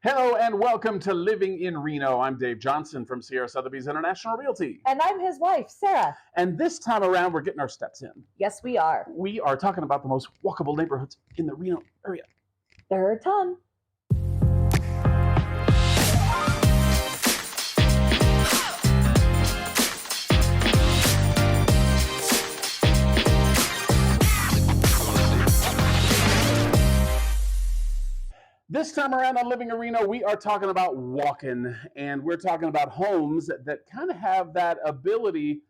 Hello and welcome to Living in Reno. I'm Dave Johnson from Sierra Sotheby's International Realty. And I'm his wife, Sarah. And this time around, we're getting our steps in. Yes, we are. We are talking about the most walkable neighborhoods in the Reno area. There are a ton. This time around on Living in Reno, we are talking about walking, and we're talking about homes that kind of have that ability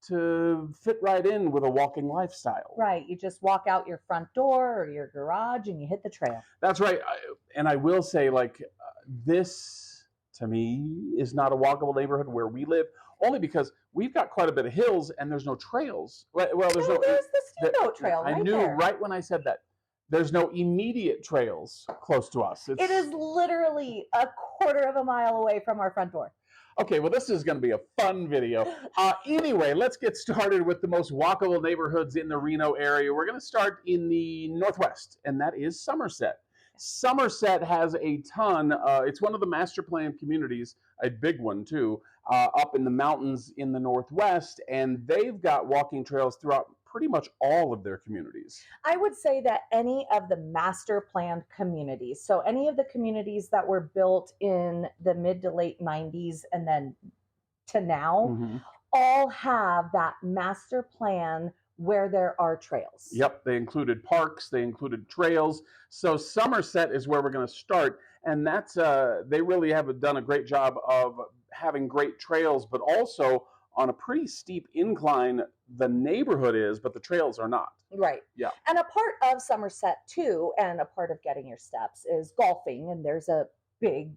to fit right in with a walking lifestyle. Right. You just walk out your front door or your garage and you hit the trail. That's right. And I will say, this to me is not a walkable neighborhood where we live, only because we've got quite a bit of hills and there's no trails. Well, there's there's the Steamboat Trail I right knew there. right when I said that. There's no immediate trails close to us. It is literally a quarter of a mile away from our front door. Okay, well, this is going to be a fun video. Anyway, let's get started with the most walkable neighborhoods in the Reno area. We're going to start in the northwest, and that is Somersett. Somersett has a ton. It's one of the master plan communities, a big one too, up in the mountains in the northwest, and they've got walking trails throughout pretty much all of their communities. I would say that any of the master planned communities, so any of the communities that were built in the mid to late 90s and then to now, all have that master plan where there are trails. Yep, they included parks, they included trails. So Somersett is where we're going to start, and that's they really have done a great job of having great trails, but also on a pretty steep incline the neighborhood is, but the trails are not. Right. Yeah. And a part of Somersett too, and a part of getting your steps, is golfing, and there's a big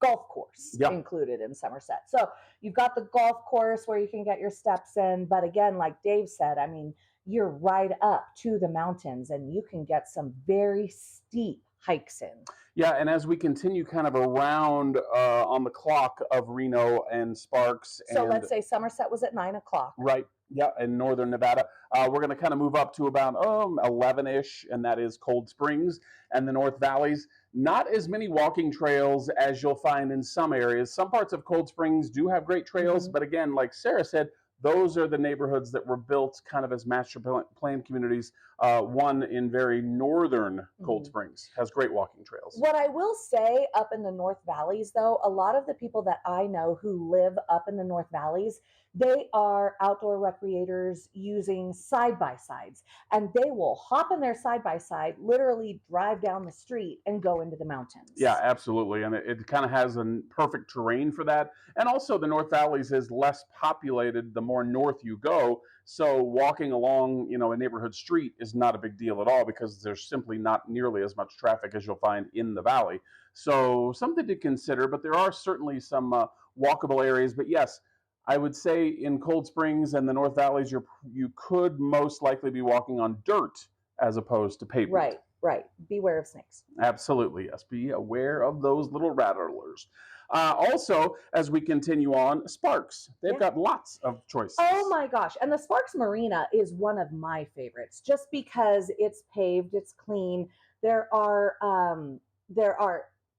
golf course included in Somersett. So you've got the golf course where you can get your steps in, but again, like Dave said, I mean, you're right up to the mountains and you can get some very steep hikes in. Yeah, and as we continue kind of around on the clock of Reno and Sparks. So let's say Somersett was at 9 o'clock. Right, yeah, in northern Nevada. We're going to kind of move up to about 11-ish, and that is Cold Springs and the North Valleys. Not as many walking trails as you'll find in some areas. Some parts of Cold Springs do have great trails, but again, like Sarah said, those are the neighborhoods that were built kind of as master plan communities. One in very northern Cold Springs has great walking trails. What I will say up in the North Valleys, though, a lot of the people that I know who live up in the North Valleys, they are outdoor recreators using side-by-sides, and they will hop in their side-by-side, literally drive down the street and go into the mountains. Yeah, absolutely. And it kind of has a perfect terrain for that. And also the North Valleys is less populated the more north you go. So walking along, a neighborhood street is not a big deal at all because there's simply not nearly as much traffic as you'll find in the valley. So something to consider, but there are certainly some walkable areas. But yes, I would say in Cold Springs and the North Valleys, you could most likely be walking on dirt as opposed to pavement. Right. Beware of snakes. Absolutely, yes. Be aware of those little rattlers. Also, as we continue on, Sparks. They've got lots of choices. Oh my gosh. And the Sparks Marina is one of my favorites just because it's paved, it's clean. There are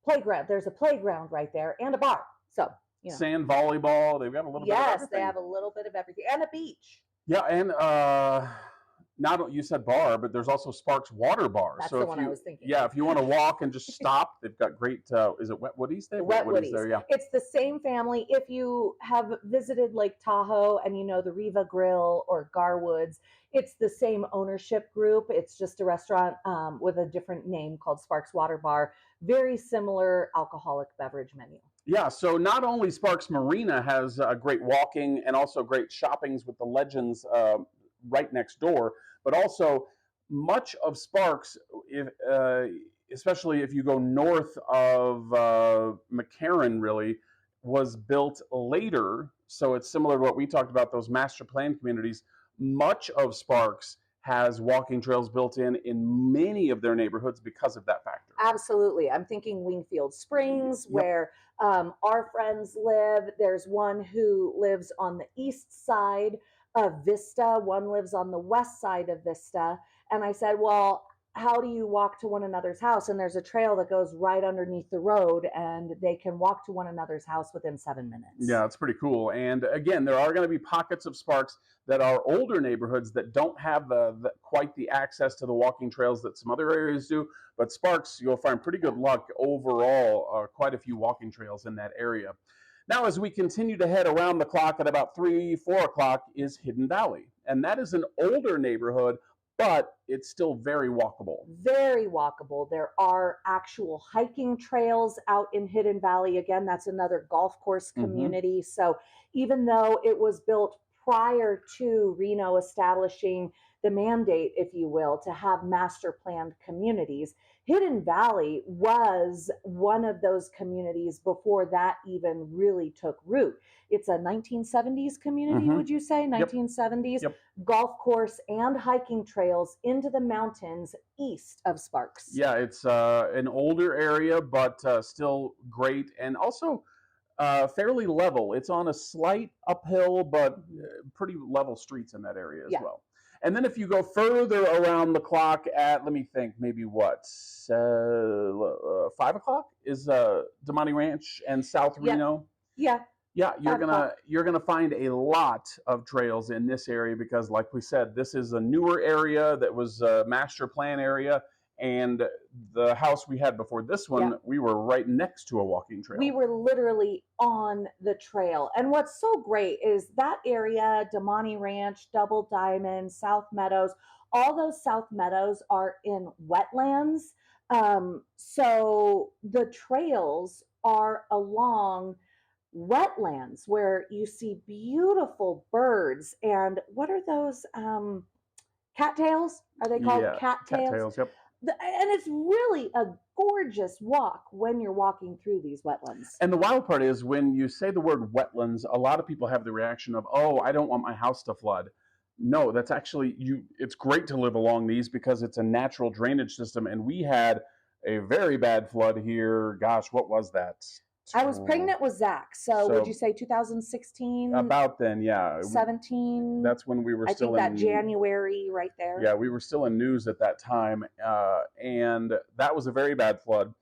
playground. There's a playground right there and a bar. So, sand volleyball. They've got a little bit of everything. Yes, they have a little bit of everything. And a beach. Yeah, and you said bar, but there's also Sparks Water Bar. That's the one I was thinking. Yeah, if you want to walk and just stop, they've got great, is it Wet Woodies? Wet Woodies there, yeah. It's the same family. If you have visited Lake Tahoe and the Riva Grill or Garwoods, it's the same ownership group. It's just a restaurant with a different name called Sparks Water Bar. Very similar alcoholic beverage menu. Yeah, so not only Sparks Marina has great walking and also great shoppings with the Legends right next door, but also much of Sparks, especially if you go north of McCarran, really, was built later. So it's similar to what we talked about, those master plan communities. Much of Sparks has walking trails built in many of their neighborhoods because of that factor. Absolutely. I'm thinking Wingfield Springs, where our friends live. There's one who lives on the east side of Vista. One lives on the west side of Vista. And I said, well, how do you walk to one another's house? And there's a trail that goes right underneath the road, and they can walk to one another's house within 7 minutes. Yeah, it's pretty cool. And again, there are going to be pockets of Sparks that are older neighborhoods that don't have quite the access to the walking trails that some other areas do. But Sparks, you'll find pretty good luck overall, quite a few walking trails in that area. Now, as we continue to head around the clock at about 3, 4 o'clock is Hidden Valley. And that is an older neighborhood, but it's still very walkable. Very walkable. There are actual hiking trails out in Hidden Valley. Again, that's another golf course community. So even though it was built prior to Reno establishing the mandate, if you will, to have master planned communities, Hidden Valley was one of those communities before that even really took root. It's a 1970s community, would you say? 1970s. Yep. Golf course and hiking trails into the mountains east of Sparks. Yeah, it's an older area, but still great, and also fairly level. It's on a slight uphill, but pretty level streets in that area as well. And then if you go further around the clock at, let me think, maybe what, 5 o'clock is Damani Ranch and South Reno. Yeah. Yeah, you're gonna find a lot of trails in this area because, like we said, this is a newer area that was a master plan area, and the house we had before this one, we were right next to a walking trail. We were literally on the trail, and what's so great is that area, Damani Ranch, Double Diamond, South Meadows, all those South Meadows are in wetlands. So the trails are along wetlands where you see beautiful birds. And what are those cattails? Are they called cattails? Cattails, yep. And it's really a gorgeous walk when you're walking through these wetlands. And the wild part is when you say the word wetlands, a lot of people have the reaction of, oh, I don't want my house to flood. No, that's actually, it's great to live along these because it's a natural drainage system. And we had a very bad flood here. Gosh, what was that? I was pregnant with Zach. So would you say 2016? About then, yeah. 17? That's when we were still in. I think that January right there. Yeah, we were still in news at that time. And that was a very bad flood.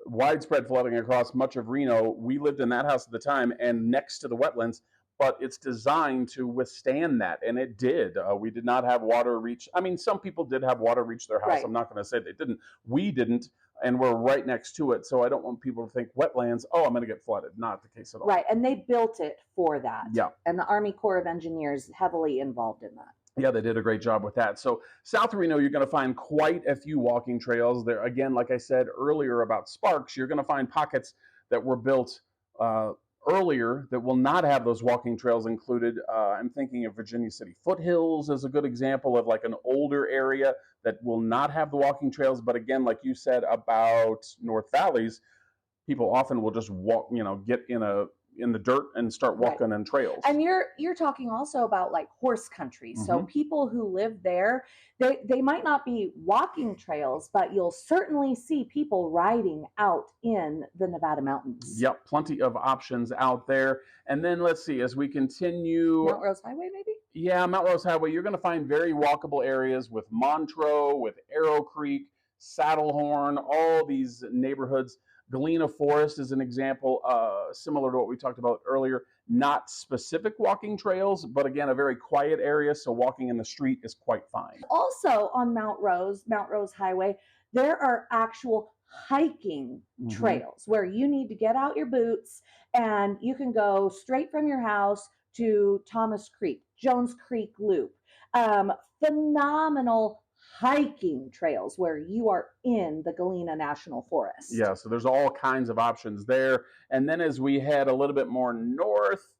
Widespread flooding across much of Reno. We lived in that house at the time and next to the wetlands, but it's designed to withstand that. And it did. We did not have water reach. I mean, some people did have water reach their house. Right. I'm not going to say they didn't. We didn't. And we're right next to it. So I don't want people to think wetlands, oh, I'm going to get flooded. Not the case at all. Right. And they built it for that. Yeah. And the Army Corps of Engineers heavily involved in that. Yeah, they did a great job with that. So South Reno, you're going to find quite a few walking trails there. Again, like I said earlier about Sparks, you're going to find pockets that were built earlier that will not have those walking trails included. I'm thinking of Virginia City Foothills as a good example of like an older area that will not have the walking trails. But again, like you said about North Valleys, people often will just walk, get in the dirt and start walking on trails. And you're talking also about like horse country. So people who live there, they might not be walking trails, but you'll certainly see people riding out in the Nevada mountains. Yep, plenty of options out there. And then let's see, as we continue, Mount Rose Highway, maybe? Yeah, Mount Rose Highway. You're going to find very walkable areas with Montreux, with Arrow Creek, Saddlehorn, all these neighborhoods. Galena Forest is an example, similar to what we talked about earlier. Not specific walking trails, but again, a very quiet area, so walking in the street is quite fine. Also on Mount Rose Highway, there are actual hiking trails where you need to get out your boots and you can go straight from your house to Thomas Creek, Jones Creek Loop. Phenomenal hiking trails where you are in the Galena National Forest. Yeah, so there's all kinds of options there. And then as we head a little bit more north,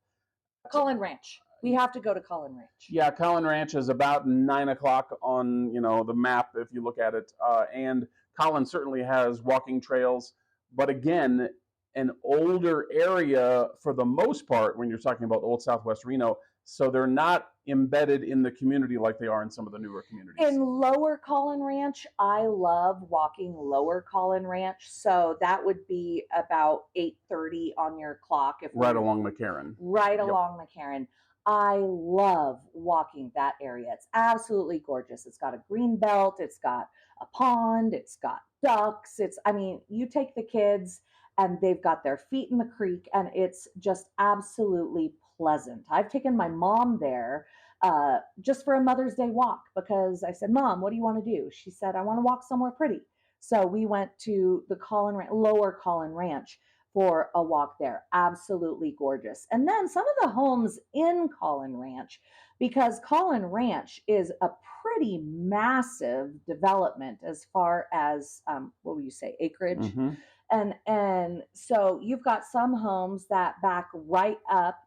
Collin Ranch. We have to go to Collin Ranch. Yeah, Collin Ranch is about 9 o'clock on the map if you look at it. And Collin certainly has walking trails, but again, an older area for the most part when you're talking about Old Southwest Reno. So they're not embedded in the community like they are in some of the newer communities. In Lower Collin Ranch, I love walking Lower Collin Ranch. So that would be about 8:30 on your clock. Right along McCarran. Right along McCarran. I love walking that area. It's absolutely gorgeous. It's got a green belt, it's got a pond, it's got ducks. I mean, you take the kids and they've got their feet in the creek and it's just absolutely pleasant. I've taken my mom there just for a Mother's Day walk because I said, Mom, what do you want to do? She said, I want to walk somewhere pretty. So we went to the Lower Collin Ranch for a walk there. Absolutely gorgeous. And then some of the homes in Collin Ranch, because Collin Ranch is a pretty massive development as far as what would you say, acreage? Mm-hmm. And so you've got some homes that back right up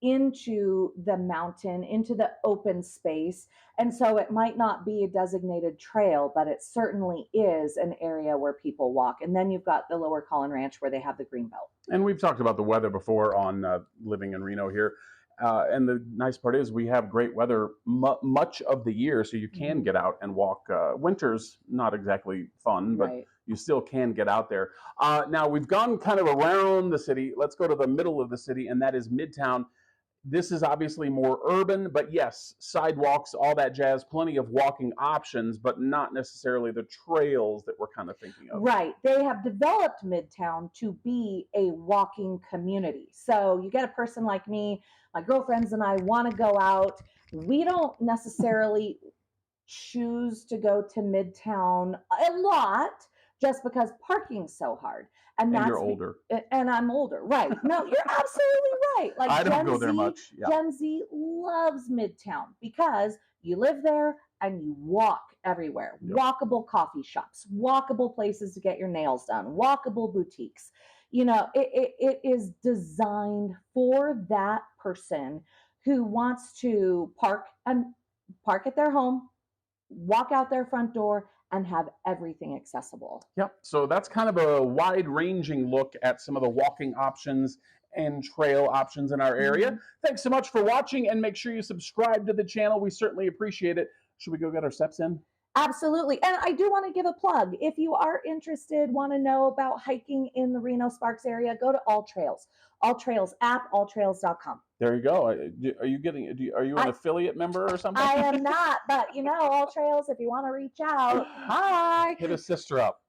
into the mountain, into the open space. And so it might not be a designated trail, but it certainly is an area where people walk. And then you've got the Lower Collin Ranch where they have the green belt. And we've talked about the weather before on living in Reno here. And the nice part is we have great weather much of the year, so you can get out and walk. Winter's not exactly fun, but Right. you still can get out there. Now, we've gone kind of around the city. Let's go to the middle of the city, and that is Midtown. This is obviously more urban, but yes, sidewalks, all that jazz, plenty of walking options, but not necessarily the trails that we're kind of thinking of. Right. They have developed Midtown to be a walking community. So you get a person like me, my girlfriends and I want to go out. We don't necessarily choose to go to Midtown a lot just because parking's so hard. And you're older. And I'm older. Right. No, you're absolutely right. Like I don't go there much. Yeah. Gen Z loves Midtown because you live there and you walk everywhere. Yep. Walkable coffee shops, walkable places to get your nails done, walkable boutiques. You know, it is designed for that person who wants to park at their home, walk out their front door, and have everything accessible. Yep. So that's kind of a wide-ranging look at some of the walking options and trail options in our area. Mm-hmm. Thanks so much for watching, and make sure you subscribe to the channel. We certainly appreciate it. Should we go get our steps in? Absolutely. And I do want to give a plug. If you are interested, want to know about hiking in the Reno Sparks area, go to All Trails. All Trails app, alltrails.com. There you go. Are you an affiliate member or something? I am not, but All Trails, if you want to reach out, hi. Hit a sister up.